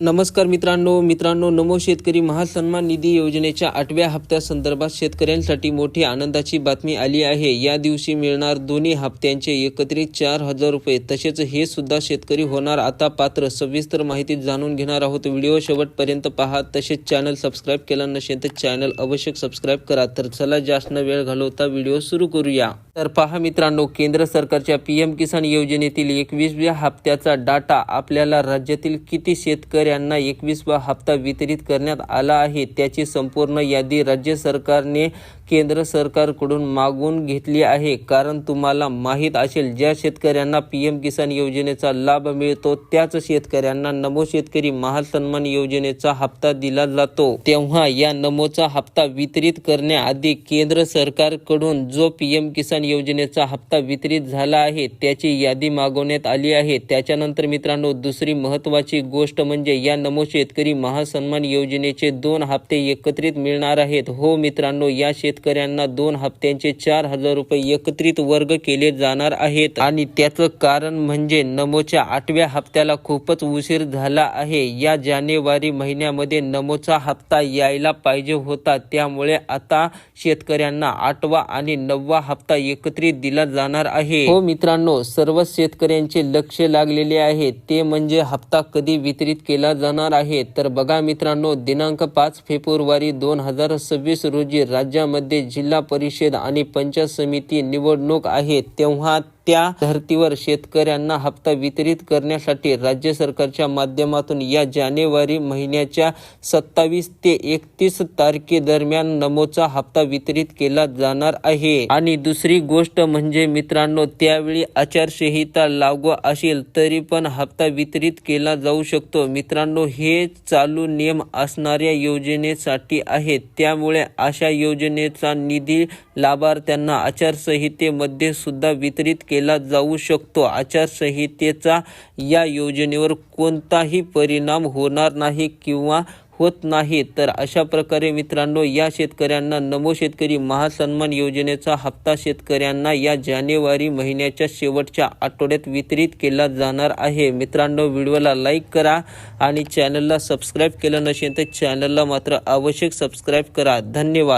नमस्कार मित्रांनो नमो शेतकरी महासन्मान निधी योजनेच्या 8व्या हप्त्यासंदर्भात शेतकऱ्यांसाठी मोठी आनंदाची बातमी आली आहे। या दिवशी मिळणार दोन्ही हप्त्यांचे एकत्रित 4,000 रुपये। तसेच हे सुद्धा शेतकरी होणार आता पात्र। सविस्तर माहिती जाणून घेणार आहोत। व्हिडिओ शेवटपर्यंत पहा। तसेच चॅनल सबस्क्राइब केला नसेल तर चॅनल अवश्य सबस्क्राइब करा। तर चला जास्त न वेळ घालवता व्हिडिओ सुरू करूया। तर पहा मित्रांनो, केंद्र सरकारच्या पीएम किसान योजनेतील 21व्या हप्त्याचा डाटा आपल्याला राज्यातील किती शेतकऱ्यांना 21वा हप्ता वितरित करण्यात आला आहे त्याची संपूर्ण यादी राज्य सरकारने केंद्र सरकारकडून मागून घेतली आहे। कारण तुम्हाला माहित असेल, ज्या शेतकऱ्यांना पीएम किसान योजनेचा लाभ मिळतो त्याच शेतकऱ्यांना नमो शेतकरी महासन्मान योजनेचा हप्ता दिला जातो। तेव्हा या नमोचा हप्ता वितरित करण्याआधी केंद्र सरकारकडून जो पीएम किसान योजनेचा हप्ता वितरित झाला आहे त्याची यादी मागवण्यात आली आहे। त्याच्यानंतर मित्रांनो, दुसरी महत्त्वाची गोष्ट म्हणजे या नमो शेतकरी महासन्मान योजनेचे 2 हप्ते एकत्रित मिळणार आहेत। हो मित्रांनो, या शेतकऱ्यांना 2 हप्त्यांचे 4,000 रुपये एकत्रित वर्ग केले जाणार आहेत। आणि त्याचं कारण म्हणजे नमोच्या 8व्या हप्त्याला खूपच उशीर झाला आहे। या जानेवारी महिन्यामध्ये नमोचा हप्ता यायला पाहिजे होता, त्यामुळे आता शेतकऱ्यांना 8वा आणि 9वा हप्ता एकत्रित दिला जाणार आहे। हो मित्रांनो, सर्व शेतकऱ्यांचे लक्ष लागलेले आहे, ते म्हणजे हप्ता कधी वितरित केला जाणार आहे। तर बघा मित्रांनो, दिनांक 5 फेब्रुवारी 2026 रोजी राज्यामध्ये जिल्हा परिषद आणि पंचायत समिती निवडणूक आहे। तेव्हा त्या धर्तीवर शेतकऱ्यांना हप्ता वितरित करण्यासाठी राज्य सरकारच्या माध्यमातून या जानेवारी महिन्याच्या 27 ते 31 तारखेदरम्यान नमोचा हप्ता वितरित केला जाणार आहे। आणि दुसरी गोष्ट म्हणजे मित्रांनो, त्यावेळी आचारसंहिता लागू असेल तरी पण हप्ता वितरित केला जाऊ शकतो। मित्रांनो, हे चालू नियम असणाऱ्या योजनेसाठी आहेत, त्यामुळे अशा योजनेचा निधी लाभार्थ्यांना आचारसंहितेमध्ये सुद्धा वितरित केला जाऊ शकतो। आचारसंहितेचा या योजनेवर कोणताही परिणाम होणार नाही किंवा होत नाही। तर अशा प्रकारे मित्रांनो, या शेतकऱ्यांना नमो शेतकरी महासन्मान योजनेचा हप्ता शेतकऱ्यांना या जानेवारी महिन्याच्या शेवटच्या आठवड्यात वितरित केला जाणार आहे। मित्रांनो, व्हिडिओला लाईक करा आणि चॅनलला सबस्क्राइब केलं नसेल तर चॅनलला मात्र आवश्यक सबस्क्राइब करा। धन्यवाद।